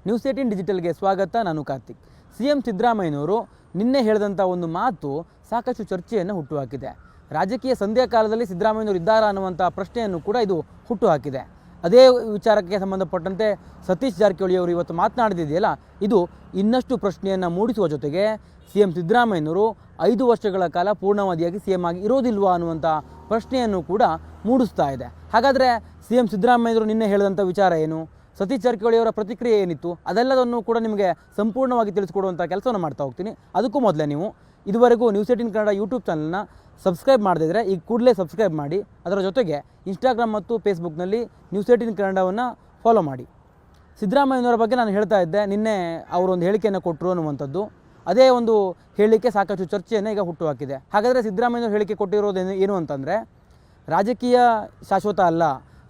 News 18 ಡಿಜಿಟಲ್ಗೆ ಸ್ವಾಗತ. ನಾನು Karthik. CM ಸಿದ್ದರಾಮಯ್ಯನವರು ನಿನ್ನೆ ಹೇಳಿದಂಥ ಒಂದು ಮಾತು ಸಾಕಷ್ಟು ಚರ್ಚೆಯನ್ನು ಹುಟ್ಟುಹಾಕಿದೆ. ರಾಜಕೀಯ ಸಂಧ್ಯಾ ಕಾಲದಲ್ಲಿ ಸಿದ್ದರಾಮಯ್ಯನವರು ಇದ್ದಾರಾ ಅನ್ನುವಂಥ ಪ್ರಶ್ನೆಯನ್ನು ಕೂಡ ಇದು ಹುಟ್ಟುಹಾಕಿದೆ. ಅದೇ ವಿಚಾರಕ್ಕೆ ಸಂಬಂಧಪಟ್ಟಂತೆ ಸತೀಶ್ ಜಾರಕಿಹೊಳಿ ಅವರು ಇವತ್ತು ಮಾತನಾಡಿದೆಯಲ್ಲ, ಇದು ಇನ್ನಷ್ಟು ಪ್ರಶ್ನೆಯನ್ನು ಮೂಡಿಸುವ ಜೊತೆಗೆ ಸಿಎಂ ಸಿದ್ದರಾಮಯ್ಯನವರು 5 ವರ್ಷಗಳ ಕಾಲ ಪೂರ್ಣಾವಧಿಯಾಗಿ ಸಿಎಂ ಆಗಿ ಇರೋದಿಲ್ವಾ ಅನ್ನುವಂಥ ಪ್ರಶ್ನೆಯನ್ನು ಕೂಡ ಮೂಡಿಸ್ತಾ ಇದೆ. ಹಾಗಾದರೆ ಸಿಎಂ ಸಿದ್ದರಾಮಯ್ಯನವರು ನಿನ್ನೆ ಹೇಳಿದಂಥ ವಿಚಾರ ಏನು, ಸತೀಶ್ ಜಾರಕಿಹೊಳಿ ಅವರ ಪ್ರತಿಕ್ರಿಯೆ ಏನಿತ್ತು, ಅದೆಲ್ಲದನ್ನು ಕೂಡ ನಿಮಗೆ ಸಂಪೂರ್ಣವಾಗಿ ತಿಳಿಸ್ಕೊಡುವಂಥ ಕೆಲಸವನ್ನು ಮಾಡ್ತಾ ಹೋಗ್ತೀನಿ. ಅದಕ್ಕೂ ಮೊದಲೇ ನೀವು ಇದುವರೆಗೂ ನ್ಯೂಸ್ 18 ಕನ್ನಡ ಯೂಟ್ಯೂಬ್ ಚಾನಲ್ನ ಸಬ್ಸ್ಕ್ರೈಬ್ ಮಾಡದಿದ್ದರೆ ಈಗ ಕೂಡಲೇ ಸಬ್ಸ್ಕ್ರೈಬ್ ಮಾಡಿ. ಅದರ ಜೊತೆಗೆ ಇನ್ಸ್ಟಾಗ್ರಾಮ್ ಮತ್ತು ಫೇಸ್ಬುಕ್ನಲ್ಲಿ ನ್ಯೂಸ್ 18 ಕನ್ನಡವನ್ನು ಫಾಲೋ ಮಾಡಿ. ಸಿದ್ದರಾಮಯ್ಯನವರ ಬಗ್ಗೆ ನಾನು ಹೇಳ್ತಾ ಇದ್ದೆ, ನಿನ್ನೆ ಅವರೊಂದು ಹೇಳಿಕೆಯನ್ನು ಕೊಟ್ಟರು ಅನ್ನುವಂಥದ್ದು. ಅದೇ ಒಂದು ಹೇಳಿಕೆ ಸಾಕಷ್ಟು ಚರ್ಚೆಯನ್ನು ಈಗ ಹುಟ್ಟುಹಾಕಿದೆ. ಹಾಗಾದರೆ ಸಿದ್ದರಾಮಯ್ಯನವರು ಹೇಳಿಕೆ ಕೊಟ್ಟಿರೋದು ಏನು ಅಂತಂದರೆ, ರಾಜಕೀಯ ಶಾಶ್ವತ ಅಲ್ಲ,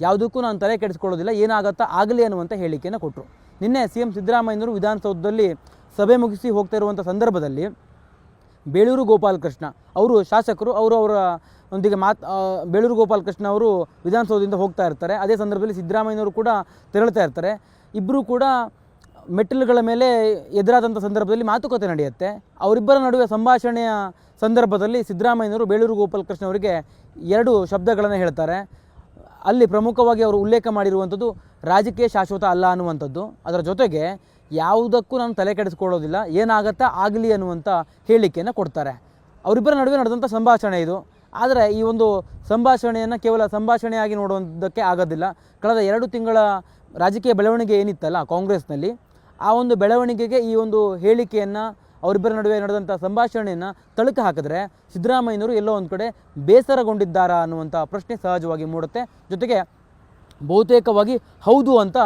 ಯಾವುದಕ್ಕೂ ನಾನು ತಲೆ ಕೆಡಿಸ್ಕೊಳ್ಳೋದಿಲ್ಲ, ಏನಾಗುತ್ತಾ ಆಗಲಿ ಅನ್ನುವಂಥ ಹೇಳಿಕೆಯನ್ನು ಕೊಟ್ಟರು. ನಿನ್ನೆ ಸಿಎಂ ಸಿದ್ದರಾಮಯ್ಯನವರು ವಿಧಾನಸೌಧದಲ್ಲಿ ಸಭೆ ಮುಗಿಸಿ ಹೋಗ್ತಾ ಇರುವಂಥ ಸಂದರ್ಭದಲ್ಲಿ ಬೇಳೂರು ಗೋಪಾಲಕೃಷ್ಣ ಅವರು ಶಾಸಕರು ಅವರ ಒಂದಿಗೆ ಬೇಳೂರು ಗೋಪಾಲಕೃಷ್ಣ ಅವರು ವಿಧಾನಸೌಧದಿಂದ ಹೋಗ್ತಾ ಇರ್ತಾರೆ. ಅದೇ ಸಂದರ್ಭದಲ್ಲಿ ಸಿದ್ದರಾಮಯ್ಯನವರು ಕೂಡ ತೆರಳ್ತಾ ಇರ್ತಾರೆ. ಇಬ್ಬರು ಕೂಡ ಮೆಟ್ಟಿಲುಗಳ ಮೇಲೆ ಎದುರಾದಂಥ ಸಂದರ್ಭದಲ್ಲಿ ಮಾತುಕತೆ ನಡೆಯುತ್ತೆ. ಅವರಿಬ್ಬರ ನಡುವೆ ಸಂಭಾಷಣೆಯ ಸಂದರ್ಭದಲ್ಲಿ ಸಿದ್ದರಾಮಯ್ಯನವರು ಬೇಳೂರು ಗೋಪಾಲಕೃಷ್ಣ ಅವರಿಗೆ 2 ಶಬ್ದಗಳನ್ನು ಹೇಳ್ತಾರೆ. ಅಲ್ಲಿ ಪ್ರಮುಖವಾಗಿ ಅವರು ಉಲ್ಲೇಖ ಮಾಡಿರುವಂಥದ್ದು ರಾಜಕೀಯ ಶಾಶ್ವತ ಅಲ್ಲ ಅನ್ನುವಂಥದ್ದು. ಅದರ ಜೊತೆಗೆ ಯಾವುದಕ್ಕೂ ನಾನು ತಲೆ ಕೆಡಿಸ್ಕೊಳ್ಳೋದಿಲ್ಲ, ಏನಾಗತ್ತಾ ಆಗಲಿ ಅನ್ನುವಂಥ ಹೇಳಿಕೆಯನ್ನು ಕೊಡ್ತಾರೆ. ಅವರಿಬ್ಬರ ನಡುವೆ ನಡೆದಂಥ ಸಂಭಾಷಣೆ ಇದು. ಆದರೆ ಈ ಒಂದು ಸಂಭಾಷಣೆಯನ್ನು ಕೇವಲ ಸಂಭಾಷಣೆಯಾಗಿ ನೋಡುವುದಕ್ಕೆ ಆಗೋದಿಲ್ಲ. ಕಳೆದ 2 ತಿಂಗಳ ರಾಜಕೀಯ ಬೆಳವಣಿಗೆ ಏನಿತ್ತಲ್ಲ ಕಾಂಗ್ರೆಸ್ನಲ್ಲಿ, ಆ ಒಂದು ಬೆಳವಣಿಗೆಗೆ ಈ ಒಂದು ಹೇಳಿಕೆಯನ್ನು, ಅವರಿಬ್ಬರ ನಡುವೆ ನಡೆದಂಥ ಸಂಭಾಷಣೆಯನ್ನು ತಳುಕು ಹಾಕಿದ್ರೆ ಸಿದ್ದರಾಮಯ್ಯನವರು ಎಲ್ಲೋ ಒಂದು ಕಡೆ ಬೇಸರಗೊಂಡಿದ್ದಾರಾ ಅನ್ನುವಂಥ ಪ್ರಶ್ನೆ ಸಹಜವಾಗಿ ಮೂಡುತ್ತೆ. ಜೊತೆಗೆ ಬಹುತೇಕವಾಗಿ ಹೌದು ಅಂತ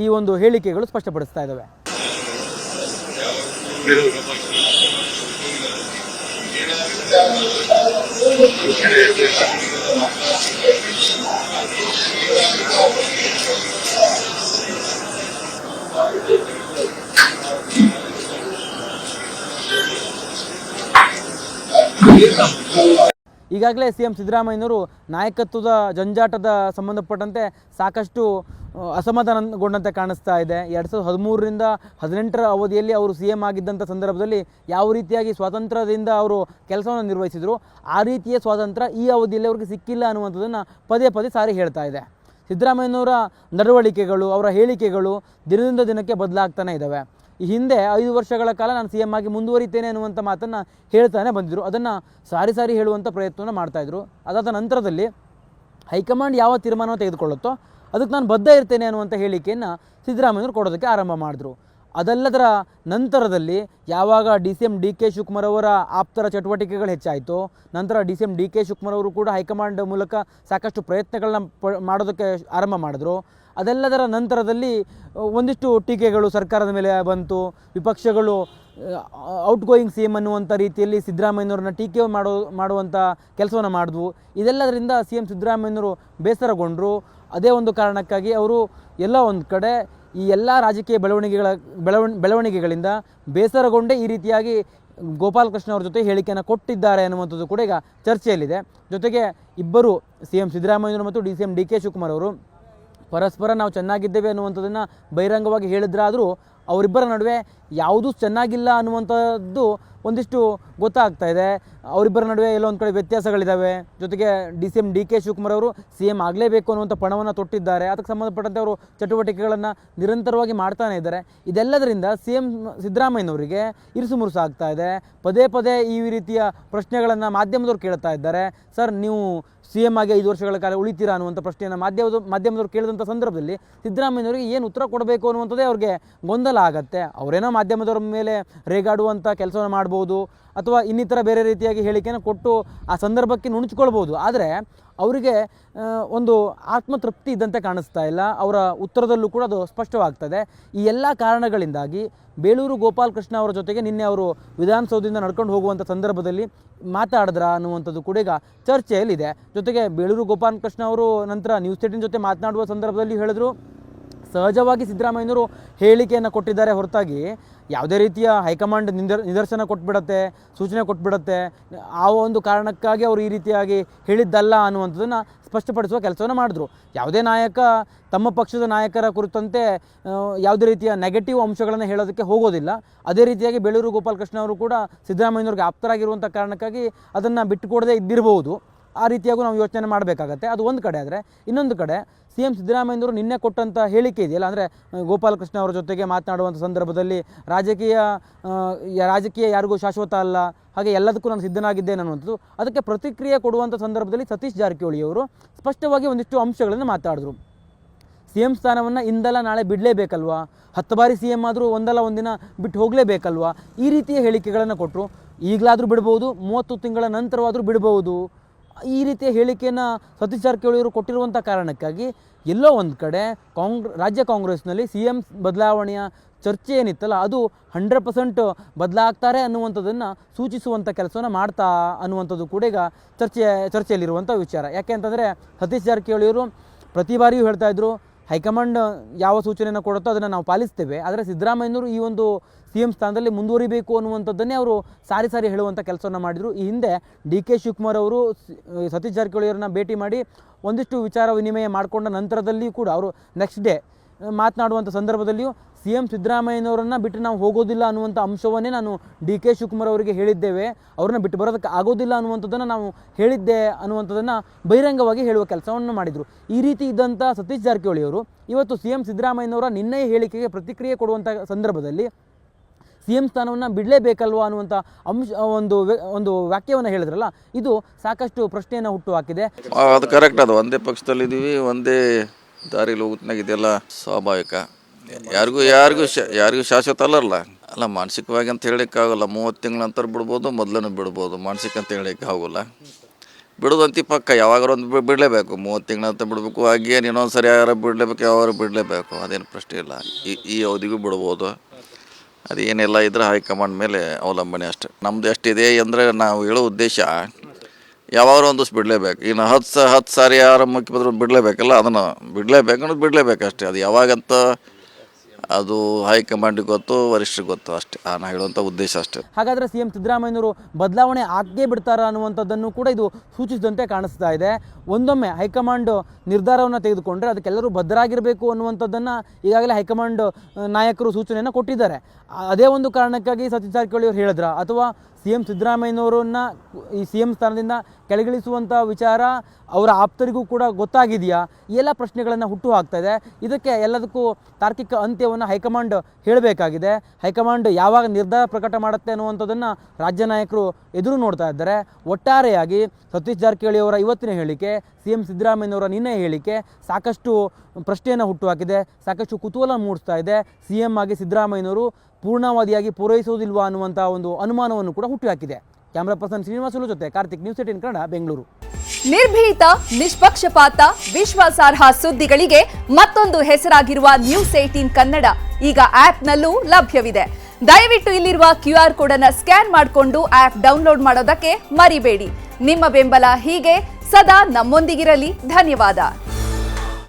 ಈ ಒಂದು ಹೇಳಿಕೆಗಳು ಸ್ಪಷ್ಟಪಡಿಸ್ತಾ ಇದ್ದಾವೆ. ಈಗಾಗಲೇ ಸಿಎಂ ಸಿದ್ದರಾಮಯ್ಯನವರು ನಾಯಕತ್ವದ ಜಂಜಾಟದ ಸಂಬಂಧಪಟ್ಟಂತೆ ಸಾಕಷ್ಟು ಅಸಮಾಧಾನಗೊಂಡಂತೆ ಕಾಣಿಸ್ತಾ ಇದೆ. 2013ರಿಂದ 18ರ ಅವಧಿಯಲ್ಲಿ ಅವರು ಸಿಎಂ ಆಗಿದ್ದಂಥ ಸಂದರ್ಭದಲ್ಲಿ ಯಾವ ರೀತಿಯಾಗಿ ಸ್ವಾತಂತ್ರ್ಯದಿಂದ ಅವರು ಕೆಲಸವನ್ನು ನಿರ್ವಹಿಸಿದರು, ಆ ರೀತಿಯ ಸ್ವಾತಂತ್ರ್ಯ ಈ ಅವಧಿಯಲ್ಲಿ ಅವ್ರಿಗೆ ಸಿಕ್ಕಿಲ್ಲ ಅನ್ನುವಂಥದ್ದನ್ನು ಪದೇ ಪದೇ ಸಾರಿ ಹೇಳ್ತಾ ಇದೆ. ಸಿದ್ದರಾಮಯ್ಯನವರ ನಡವಳಿಕೆಗಳು, ಅವರ ಹೇಳಿಕೆಗಳು ದಿನದಿಂದ ದಿನಕ್ಕೆ ಬದಲಾಗ್ತಾನೆ ಇದ್ದಾವೆ. ಈ ಹಿಂದೆ 5 ವರ್ಷಗಳ ಕಾಲ ನಾನು ಸಿಎಂ ಆಗಿ ಮುಂದುವರಿತೇನೆ ಅನ್ನುವಂಥ ಮಾತನ್ನು ಹೇಳ್ತಾನೆ ಬಂದಿದ್ದರು. ಅದನ್ನು ಸಾರಿ ಸಾರಿ ಹೇಳುವಂಥ ಪ್ರಯತ್ನವನ್ನು ಮಾಡ್ತಾಯಿದ್ರು. ಅದಾದ ನಂತರದಲ್ಲಿ ಹೈಕಮಾಂಡ್ ಯಾವ ತೀರ್ಮಾನವನ್ನು ತೆಗೆದುಕೊಳ್ಳುತ್ತೋ ಅದಕ್ಕೆ ನಾನು ಬದ್ಧ ಇರ್ತೇನೆ ಅನ್ನುವಂಥ ಹೇಳಿಕೆಯನ್ನು ಸಿದ್ದರಾಮಯ್ಯನವರು ಕೊಡೋದಕ್ಕೆ ಆರಂಭ ಮಾಡಿದ್ರು. ಅದೆಲ್ಲದರ ನಂತರದಲ್ಲಿ ಯಾವಾಗ DCM DK ಶಿವಕುಮಾರ್ ಅವರ ಆಪ್ತರ ಚಟುವಟಿಕೆಗಳು ಹೆಚ್ಚಾಯಿತು, ನಂತರ DCM DK ಶಿವಕುಮಾರ್ ಅವರು ಕೂಡ ಹೈಕಮಾಂಡ್ ಮೂಲಕ ಸಾಕಷ್ಟು ಪ್ರಯತ್ನಗಳನ್ನ ಮಾಡೋದಕ್ಕೆ ಆರಂಭ ಮಾಡಿದ್ರು. ಅದೆಲ್ಲದರ ನಂತರದಲ್ಲಿ ಒಂದಿಷ್ಟು ಟೀಕೆಗಳು ಸರ್ಕಾರದ ಮೇಲೆ ಬಂತು. ವಿಪಕ್ಷಗಳು ಔಟ್ ಗೋಯಿಂಗ್ CM ಅನ್ನುವಂಥ ರೀತಿಯಲ್ಲಿ ಸಿದ್ದರಾಮಯ್ಯನವ್ರನ್ನ ಟೀಕೆ ಮಾಡುವಂಥ ಕೆಲಸವನ್ನು ಮಾಡಿದ್ವು. ಇದೆಲ್ಲದರಿಂದ ಸಿಎಂ ಸಿದ್ದರಾಮಯ್ಯನವರು ಬೇಸರಗೊಂಡರು. ಅದೇ ಒಂದು ಕಾರಣಕ್ಕಾಗಿ ಅವರು ಎಲ್ಲ ಒಂದು ಕಡೆ ಈ ಎಲ್ಲ ರಾಜಕೀಯ ಬೆಳವಣಿಗೆಗಳಿಂದ ಬೇಸರಗೊಂಡೇ ಈ ರೀತಿಯಾಗಿ ಗೋಪಾಲಕೃಷ್ಣ ಅವ್ರ ಜೊತೆ ಹೇಳಿಕೆಯನ್ನು ಕೊಟ್ಟಿದ್ದಾರೆ ಅನ್ನುವಂಥದ್ದು ಕೂಡ ಈಗ ಚರ್ಚೆಯಲ್ಲಿದೆ. ಜೊತೆಗೆ ಇಬ್ಬರು ಸಿಎಂ ಸಿದ್ದರಾಮಯ್ಯನವರು ಮತ್ತು DCM DK ಶಿವಕುಮಾರ್ ಅವರು ಪರಸ್ಪರ ನಾವು ಚೆನ್ನಾಗಿದ್ದೇವೆ ಅನ್ನುವಂಥದ್ದನ್ನು ಬಹಿರಂಗವಾಗಿ ಹೇಳಿದ್ರಾದರೂ ಅವರಿಬ್ಬರ ನಡುವೆ ಯಾವುದೂ ಚೆನ್ನಾಗಿಲ್ಲ ಅನ್ನುವಂಥದ್ದು ಒಂದಿಷ್ಟು ಗೊತ್ತಾಗ್ತಾ ಇದೆ. ಅವರಿಬ್ಬರ ನಡುವೆ ಎಲ್ಲೋ ಒಂದು ಕಡೆ ವ್ಯತ್ಯಾಸಗಳಿದ್ದಾವೆ. ಜೊತೆಗೆ DCM DK ಶಿವಕುಮಾರ್ ಅವರು ಸಿಎಂ ಆಗಲೇಬೇಕು ಅನ್ನುವಂಥ ಪಣವನ್ನು ತೊಟ್ಟಿದ್ದಾರೆ. ಅದಕ್ಕೆ ಸಂಬಂಧಪಟ್ಟಂತೆ ಅವರು ಚಟುವಟಿಕೆಗಳನ್ನು ನಿರಂತರವಾಗಿ ಮಾಡ್ತಾನೆ ಇದ್ದಾರೆ. ಇದೆಲ್ಲದರಿಂದ ಸಿಎಂ ಸಿದ್ದರಾಮಯ್ಯನವರಿಗೆ ಇರುಸು ಮುರುಸು ಆಗ್ತಾ ಇದೆ. ಪದೇ ಪದೇ ಈ ರೀತಿಯ ಪ್ರಶ್ನೆಗಳನ್ನು ಮಾಧ್ಯಮದವರು ಕೇಳ್ತಾ ಇದ್ದಾರೆ. ಸರ್, ನೀವು ಸಿಎಂ ಆಗಿ 5 ವರ್ಷಗಳ ಕಾಲ ಉಳಿತೀರಾ ಅನ್ನುವಂಥ ಪ್ರಶ್ನೆಯನ್ನು ಮಾಧ್ಯಮದವರು ಕೇಳಿದಂಥ ಸಂದರ್ಭದಲ್ಲಿ ಸಿದ್ದರಾಮಯ್ಯನವರಿಗೆ ಏನು ಉತ್ತರ ಕೊಡಬೇಕು ಅನ್ನುವಂಥದ್ದೇ ಅವ್ರಿಗೆ ಗೊಂದಲ ಆಗತ್ತೆ. ಅವರೇನೋ ಮಾಧ್ಯಮದವರ ಮೇಲೆ ರೇಗಾಡುವಂಥ ಕೆಲಸವನ್ನು ಮಾಡ್ಬೋದು, ಅಥವಾ ಇನ್ನಿತರ ಬೇರೆ ರೀತಿಯಾಗಿ ಹೇಳಿಕೆಯನ್ನು ಕೊಟ್ಟು ಆ ಸಂದರ್ಭಕ್ಕೆ ನುಣುಚ್ಕೊಳ್ಬೋದು. ಆದರೆ ಅವರಿಗೆ ಒಂದು ಆತ್ಮತೃಪ್ತಿ ಇದ್ದಂತೆ ಕಾಣಿಸ್ತಾ ಇಲ್ಲ. ಅವರ ಉತ್ತರದಲ್ಲೂ ಕೂಡ ಅದು ಸ್ಪಷ್ಟವಾಗ್ತದೆ. ಈ ಎಲ್ಲ ಕಾರಣಗಳಿಂದಾಗಿ ಬೇಳೂರು ಗೋಪಾಲಕೃಷ್ಣ ಅವರ ಜೊತೆಗೆ ನಿನ್ನೆ ಅವರು ವಿಧಾನಸೌಧದಿಂದ ನಡ್ಕೊಂಡು ಹೋಗುವಂಥ ಸಂದರ್ಭದಲ್ಲಿ ಮಾತಾಡಿದ್ರ ಅನ್ನುವಂಥದ್ದು ಕೂಡ ಈಗ ಚರ್ಚೆಯಲ್ಲಿದೆ. ಜೊತೆಗೆ ಬೇಳೂರು ಗೋಪಾಲಕೃಷ್ಣ ಅವರು ನಂತರ ನ್ಯೂಸ್ 18 ಜೊತೆ ಮಾತನಾಡುವ ಸಂದರ್ಭದಲ್ಲಿ ಹೇಳಿದ್ರು, ಸಹಜವಾಗಿ ಸಿದ್ದರಾಮಯ್ಯನವರು ಹೇಳಿಕೆಯನ್ನು ಕೊಟ್ಟಿದ್ದಾರೆ ಹೊರತಾಗಿ ಯಾವುದೇ ರೀತಿಯ ಹೈಕಮಾಂಡ್ ನಿದರ್ಶನ ಕೊಟ್ಬಿಡತ್ತೆ, ಸೂಚನೆ ಕೊಟ್ಬಿಡತ್ತೆ, ಆ ಒಂದು ಕಾರಣಕ್ಕಾಗಿ ಅವರು ಈ ರೀತಿಯಾಗಿ ಹೇಳಿದ್ದಲ್ಲ ಅನ್ನುವಂಥದ್ದನ್ನು ಸ್ಪಷ್ಟಪಡಿಸುವ ಕೆಲಸವನ್ನು ಮಾಡಿದ್ರು. ಯಾವುದೇ ನಾಯಕ ತಮ್ಮ ಪಕ್ಷದ ನಾಯಕರ ಕುರಿತಂತೆ ಯಾವುದೇ ರೀತಿಯ ನೆಗೆಟಿವ್ ಅಂಶಗಳನ್ನು ಹೇಳೋದಕ್ಕೆ ಹೋಗೋದಿಲ್ಲ. ಅದೇ ರೀತಿಯಾಗಿ ಬೇಳೂರು ಗೋಪಾಲಕೃಷ್ಣ ಅವರು ಕೂಡ ಸಿದ್ದರಾಮಯ್ಯನವ್ರಿಗೆ ಆಪ್ತರಾಗಿರುವಂಥ ಕಾರಣಕ್ಕಾಗಿ ಅದನ್ನು ಬಿಟ್ಟುಕೊಡದೇ ಇದ್ದಿರಬಹುದು. ಆ ರೀತಿಯಾಗೂ ನಾವು ಯೋಚನೆ ಮಾಡಬೇಕಾಗತ್ತೆ. ಅದು ಒಂದು ಕಡೆ. ಆದರೆ ಇನ್ನೊಂದು ಕಡೆ CM ಸಿದ್ದರಾಮಯ್ಯನವರು ನಿನ್ನೆ ಕೊಟ್ಟಂಥ ಹೇಳಿಕೆ ಇದೆಯಲ್ಲ, ಅಂದರೆ ಗೋಪಾಲಕೃಷ್ಣ ಅವರ ಜೊತೆಗೆ ಮಾತನಾಡುವಂಥ ಸಂದರ್ಭದಲ್ಲಿ ರಾಜಕೀಯ ಯಾರಿಗೂ ಶಾಶ್ವತ ಅಲ್ಲ, ಹಾಗೆ ಎಲ್ಲದಕ್ಕೂ ನಾನು ಸಿದ್ಧನಾಗಿದ್ದೇನೆ ಅನ್ನುವಂಥದ್ದು. ಅದಕ್ಕೆ ಪ್ರತಿಕ್ರಿಯೆ ಕೊಡುವಂಥ ಸಂದರ್ಭದಲ್ಲಿ ಸತೀಶ್ ಜಾರಕಿಹೊಳಿ ಅವರು ಸ್ಪಷ್ಟವಾಗಿ ಒಂದಿಷ್ಟು ಅಂಶಗಳನ್ನು ಮಾತಾಡಿದ್ರು. CM ಸ್ಥಾನವನ್ನು ಇಂದಲ್ಲ ನಾಳೆ ಬಿಡಲೇಬೇಕಲ್ವಾ, 10 ಬಾರಿ CM ಆದರೂ ಒಂದಲ್ಲ ಒಂದಿನ ಬಿಟ್ಟು ಹೋಗಲೇಬೇಕಲ್ವಾ, ಈ ರೀತಿಯ ಹೇಳಿಕೆಗಳನ್ನು ಕೊಟ್ಟರು. ಈಗಲಾದರೂ ಬಿಡ್ಬೋದು, 30 ತಿಂಗಳ ನಂತರವಾದರೂ ಬಿಡ್ಬೋದು. ಈ ರೀತಿಯ ಹೇಳಿಕೆಯನ್ನು ಸತೀಶ್ ಜಾರಕಿಹೊಳಿ ಅವರು ಕೊಟ್ಟಿರುವಂಥ ಕಾರಣಕ್ಕಾಗಿ ಎಲ್ಲೋ ಒಂದು ಕಡೆ ರಾಜ್ಯ ಕಾಂಗ್ರೆಸ್ನಲ್ಲಿ CM ಬದಲಾವಣೆಯ ಚರ್ಚೆ ಏನಿತ್ತಲ್ಲ ಅದು 100% ಬದಲಾಗ್ತಾರೆ ಅನ್ನುವಂಥದ್ದನ್ನು ಸೂಚಿಸುವಂಥ ಕೆಲಸವನ್ನು ಮಾಡ್ತಾ ಅನ್ನುವಂಥದ್ದು ಕೂಡ ಈಗ ಚರ್ಚೆಯಲ್ಲಿರುವಂಥ ವಿಚಾರ. ಯಾಕೆ ಅಂತಂದರೆ ಸತೀಶ್ ಜಾರಕಿಹೊಳಿ ಅವರು ಪ್ರತಿ ಬಾರಿಯೂ ಹೇಳ್ತಾಯಿದ್ರು, ಹೈಕಮಾಂಡ್ ಯಾವ ಸೂಚನೆಯನ್ನು ಕೊಡುತ್ತೋ ಅದನ್ನು ನಾವು ಪಾಲಿಸ್ತೇವೆ, ಆದರೆ ಸಿದ್ದರಾಮಯ್ಯನವರು ಈ ಒಂದು CM ಸ್ಥಾನದಲ್ಲಿ ಮುಂದುವರಿಬೇಕು ಅನ್ನುವಂಥದ್ದನ್ನೇ ಅವರು ಸಾರಿ ಹೇಳುವಂಥ ಕೆಲಸವನ್ನು ಮಾಡಿದರು. ಈ ಹಿಂದೆ DK ಶಿವಕುಮಾರ್ ಅವರು ಸತೀಶ್ ಜಾರಕಿಹೊಳಿ ಅವರನ್ನ ಭೇಟಿ ಮಾಡಿ ಒಂದಿಷ್ಟು ವಿಚಾರ ವಿನಿಮಯ ಮಾಡಿಕೊಂಡ ನಂತರದಲ್ಲಿಯೂ ಕೂಡ ಅವರು ನೆಕ್ಸ್ಟ್ ಡೇ ಮಾತನಾಡುವಂಥ ಸಂದರ್ಭದಲ್ಲಿಯೂ CM ಸಿದ್ದರಾಮಯ್ಯನವರನ್ನು ಬಿಟ್ಟು ನಾವು ಹೋಗೋದಿಲ್ಲ ಅನ್ನುವಂಥ ಅಂಶವನ್ನೇ ನಾನು DK ಶಿವಕುಮಾರ್ ಅವರಿಗೆ ಹೇಳಿದ್ದೇವೆ, ಅವ್ರನ್ನ ಬಿಟ್ಟು ಬರೋದಕ್ಕೆ ಆಗೋದಿಲ್ಲ ಅನ್ನುವಂಥದ್ದನ್ನು ನಾವು ಹೇಳಿದ್ದೆ ಅನ್ನುವಂಥದ್ದನ್ನು ಬಹಿರಂಗವಾಗಿ ಹೇಳುವ ಕೆಲಸವನ್ನು ಮಾಡಿದರು. ಈ ರೀತಿ ಇದ್ದಂಥ ಸತೀಶ್ ಜಾರಕಿಹೊಳಿ ಅವರು ಇವತ್ತು CM ಸಿದ್ದರಾಮಯ್ಯನವರ ನಿನ್ನೆಯ ಹೇಳಿಕೆಗೆ ಪ್ರತಿಕ್ರಿಯೆ ಕೊಡುವಂಥ ಸಂದರ್ಭದಲ್ಲಿ CM ಸ್ಥಾನವನ್ನು ಬಿಡಲೇಬೇಕಲ್ವಾ ಅನ್ನುವಂಥ ಒಂದು ವಾಕ್ಯವನ್ನು ಹೇಳಿದ್ರಲ್ಲ, ಇದು ಸಾಕಷ್ಟು ಪ್ರಶ್ನೆಯನ್ನು ಹುಟ್ಟು ಹಾಕಿದೆ. ಅದು ಕರೆಕ್ಟ್. ಅದು ಒಂದೇ ಪಕ್ಷದಲ್ಲಿದ್ದೀವಿ, ಒಂದೇ ದಾರಿಲಿ ಹೋಗುತ್ನಾಗ ಇದೆಲ್ಲ ಸ್ವಾಭಾವಿಕ. ಯಾರಿಗೂ ಶಾಶ್ವತ ಅಲ್ಲ ಮಾನಸಿಕವಾಗಿ ಅಂತ ಹೇಳೋಕ್ಕಾಗಲ್ಲ. 30 ತಿಂಗಳ ನಂತರ ಬಿಡ್ಬೋದು, ಮೊದಲೂ ಬಿಡ್ಬೋದು. ಮಾನಸಿಕ ಅಂತ ಹೇಳೋಕ್ಕೆ ಆಗೋಲ್ಲ. ಬಿಡೋದಂತಿ ಪಕ್ಕ ಯಾವಾಗಾರು ಒಂದು ಬಿಡಲೇಬೇಕು. 30 ತಿಂಗಳ ನಂತರ ಬಿಡಬೇಕು, ಹಾಗೇನು ಇನ್ನೊಂದು ಸರಿ ಯಾರು ಬಿಡಲೇಬೇಕು, ಯಾವಾಗ ಬಿಡಲೇಬೇಕು, ಅದೇನು ಪ್ರಶ್ನೆ ಇಲ್ಲ. ಈ ಅವಧಿಗೂ ಬಿಡ್ಬೋದು. ಅದೇನೆಲ್ಲ ಇದ್ರೆ ಹೈಕಮಾಂಡ್ ಮೇಲೆ ಅವಲಂಬನೆ ಅಷ್ಟೆ. ನಮ್ಮದು ಎಷ್ಟಿದೆ ಅಂದರೆ ನಾವು ಹೇಳೋ ಉದ್ದೇಶ ಯಾವಾಗಾರು ಒಂದು ದಿವಸ ಬಿಡಲೇಬೇಕು. ಇನ್ನು 10 ಸಾರಿ ಯಾರು ಮುಖ್ಯಮಂತ್ರಿ ಬಿಡಲೇಬೇಕಲ್ಲ, ಅದನ್ನು ಬಿಡಲೇಬೇಕು ಅಷ್ಟೇ. ಅದು ಯಾವಾಗಂತ ಅದು ಹೈಕಮಾಂಡಿಗೆ ಗೊತ್ತು, ವರಿಷ್ಠರಿಗೆ ಗೊತ್ತು ಅಷ್ಟೇ. ನಾನು ಹೇಳುವಂಥ ಉದ್ದೇಶ ಅಷ್ಟೇ. ಹಾಗಾದರೆ CM ಸಿದ್ದರಾಮಯ್ಯನವರು ಬದಲಾವಣೆ ಆಗೇ ಬಿಡ್ತಾರಾ ಅನ್ನುವಂಥದ್ದನ್ನು ಕೂಡ ಇದು ಸೂಚಿಸಿದಂತೆ ಕಾಣಿಸ್ತಾ ಇದೆ. ಒಂದೊಮ್ಮೆ ಹೈಕಮಾಂಡ್ ನಿರ್ಧಾರವನ್ನು ತೆಗೆದುಕೊಂಡ್ರೆ ಅದಕ್ಕೆಲ್ಲರೂ ಬದ್ಧರಾಗಿರಬೇಕು ಅನ್ನುವಂಥದ್ದನ್ನು ಈಗಾಗಲೇ ಹೈಕಮಾಂಡ್ ನಾಯಕರು ಸೂಚನೆಯನ್ನು ಕೊಟ್ಟಿದ್ದಾರೆ. ಅದೇ ಒಂದು ಕಾರಣಕ್ಕಾಗಿ ಸತೀಶ್ ಜಾರಕಿಹೊಳಿ ಅವರು ಹೇಳಿದ್ರ, ಅಥವಾ CM ಸಿದ್ದರಾಮಯ್ಯನವರನ್ನ ಈ CM ಸ್ಥಾನದಿಂದ ಕೆಳಗಿಳಿಸುವಂಥ ವಿಚಾರ ಅವರ ಆಪ್ತರಿಗೂ ಕೂಡ ಗೊತ್ತಾಗಿದೆಯಾ? ಈ ಎಲ್ಲ ಪ್ರಶ್ನೆಗಳನ್ನು ಹುಟ್ಟು ಹಾಕ್ತಾ ಇದೆ. ಇದಕ್ಕೆ ಎಲ್ಲದಕ್ಕೂ ತಾರ್ಕಿಕ ಅಂತ್ಯವನ್ನು ಹೈಕಮಾಂಡ್ ಹೇಳಬೇಕಾಗಿದೆ. ಹೈಕಮಾಂಡ್ ಯಾವಾಗ ನಿರ್ಧಾರ ಪ್ರಕಟ ಮಾಡುತ್ತೆ ಅನ್ನುವಂಥದ್ದನ್ನು ರಾಜ್ಯ ನಾಯಕರು ಎದುರು ನೋಡ್ತಾ ಇದ್ದಾರೆ. ಒಟ್ಟಾರೆಯಾಗಿ ಸತೀಶ್ ಜಾರಕಿಹೊಳಿ ಅವರ ಇವತ್ತಿನ ಹೇಳಿಕೆ, CM ಸಿದ್ದರಾಮಯ್ಯನವರ ನಿನ್ನೆ ಹೇಳಿಕೆ ಸಾಕಷ್ಟು ಪ್ರಶ್ನೆಯನ್ನು ಹುಟ್ಟು ಹಾಕಿದೆ, ಸಾಕಷ್ಟು ಕುತೂಹಲ ಮೂಡಿಸ್ತಾ ಇದೆ. CM ಆಗಿ ಸಿದ್ದರಾಮಯ್ಯನವರು ಪೂರ್ಣಾವಧಿಯಾಗಿ ಪೂರೈಸುವುದಿಲ್ವಾ ಅನ್ನುವಂಥ ಒಂದು ಅನುಮಾನವನ್ನು ಕೂಡ ಹುಟ್ಟುಹಾಕಿದೆ. ಕ್ಯಾಮ್ರಾ ಪರ್ಸನ್ ಶ್ರೀನಿವಾಸುಲು ಜೊತೆ ಕಾರ್ತಿಕ್, ನ್ಯೂಸ್ 18 ಕನ್ನಡ, ಬೆಂಗಳೂರು. ನಿರ್ಭೀತ, ನಿಷ್ಪಕ್ಷಪಾತ, ವಿಶ್ವಾಸಾರ್ಹ ಸುದ್ದಿಗಳಿಗೆ ಮತ್ತೊಂದು ಹೆಸರಾಗಿರುವ ನ್ಯೂಸ್ 18 ಕನ್ನಡ ಈಗ ಆಪ್ನಲ್ಲೂ ಲಭ್ಯವಿದೆ. ದಯವಿಟ್ಟು ಇಲ್ಲಿರುವ QR ಕೋಡ್ ಅನ್ನು ಸ್ಕ್ಯಾನ್ ಮಾಡಿಕೊಂಡು ಆಪ್ ಡೌನ್ಲೋಡ್ ಮಾಡೋದಕ್ಕೆ ಮರಿಬೇಡಿ. ನಿಮ್ಮ ಬೆಂಬಲ ಹೀಗೆ ಸದಾ ನಮ್ಮೊಂದಿಗಿರಲಿ. ಧನ್ಯವಾದ.